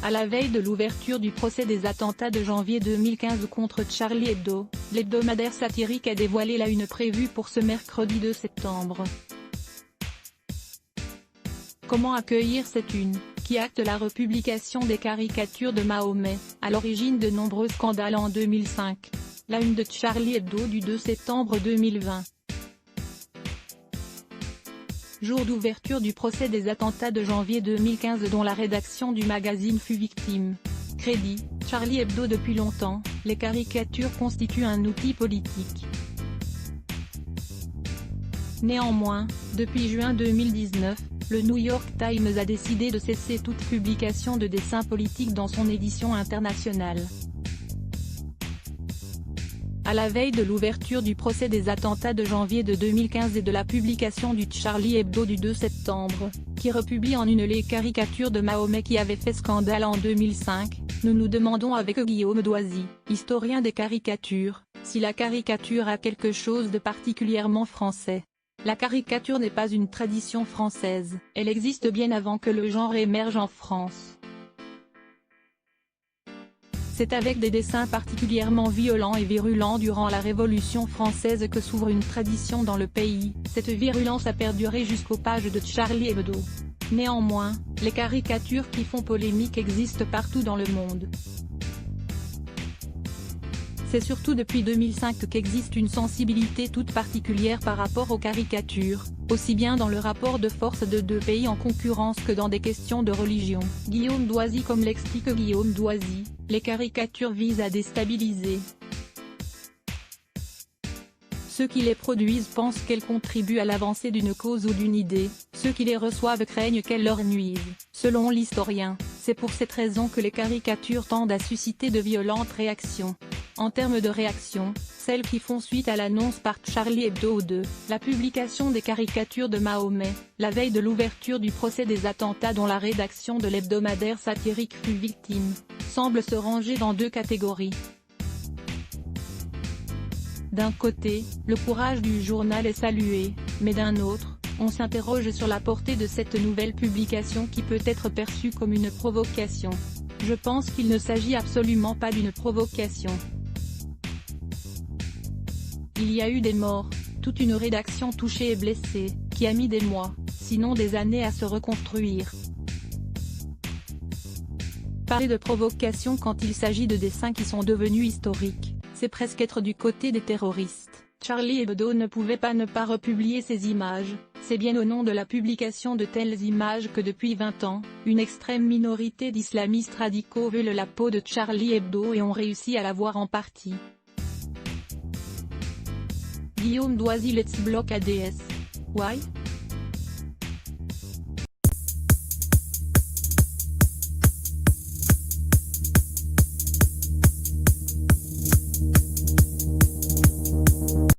À la veille de l'ouverture du procès des attentats de janvier 2015 contre Charlie Hebdo, l'hebdomadaire satirique a dévoilé la une prévue pour ce mercredi 2 septembre. Comment accueillir cette une, qui acte la republication des caricatures de Mahomet, à l'origine de nombreux scandales en 2005. La une de Charlie Hebdo du 2 septembre 2020. Jour d'ouverture du procès des attentats de janvier 2015 dont la rédaction du magazine fut victime. Crédit, Charlie Hebdo. Depuis longtemps, les caricatures constituent un outil politique. Néanmoins, depuis juin 2019, le New York Times a décidé de cesser toute publication de dessins politiques dans son édition internationale. À la veille de l'ouverture du procès des attentats de janvier de 2015 et de la publication du Charlie Hebdo du 2 septembre, qui republie en une les caricatures de Mahomet qui avaient fait scandale en 2005, nous nous demandons avec Guillaume Doisy, historien des caricatures, si la caricature a quelque chose de particulièrement français. La caricature n'est pas une tradition française, elle existe bien avant que le genre émerge en France. C'est avec des dessins particulièrement violents et virulents durant la Révolution française que s'ouvre une tradition dans le pays. Cette virulence a perduré jusqu'aux pages de Charlie Hebdo. Néanmoins, les caricatures qui font polémique existent partout dans le monde. C'est surtout depuis 2005 qu'existe une sensibilité toute particulière par rapport aux caricatures, aussi bien dans le rapport de force de deux pays en concurrence que dans des questions de religion. Guillaume Doisy. Comme l'explique Guillaume Doisy, les caricatures visent à déstabiliser. Ceux qui les produisent pensent qu'elles contribuent à l'avancée d'une cause ou d'une idée, ceux qui les reçoivent craignent qu'elles leur nuisent. Selon l'historien, c'est pour cette raison que les caricatures tendent à susciter de violentes réactions. En termes de réactions, celles qui font suite à l'annonce par Charlie Hebdo de la publication des caricatures de Mahomet, la veille de l'ouverture du procès des attentats dont la rédaction de l'hebdomadaire satirique fut victime, semblent se ranger dans deux catégories. D'un côté, le courage du journal est salué, mais d'un autre, on s'interroge sur la portée de cette nouvelle publication qui peut être perçue comme une provocation. Je pense qu'il ne s'agit absolument pas d'une provocation. Il y a eu des morts, toute une rédaction touchée et blessée, qui a mis des mois, sinon des années à se reconstruire. Parler de provocation quand il s'agit de dessins qui sont devenus historiques, c'est presque être du côté des terroristes. Charlie Hebdo ne pouvait pas ne pas republier ces images, c'est bien au nom de la publication de telles images que depuis 20 ans, une extrême minorité d'islamistes radicaux veulent la peau de Charlie Hebdo et ont réussi à l'avoir en partie. Guillaume Doisy. Let's block ADS. Why?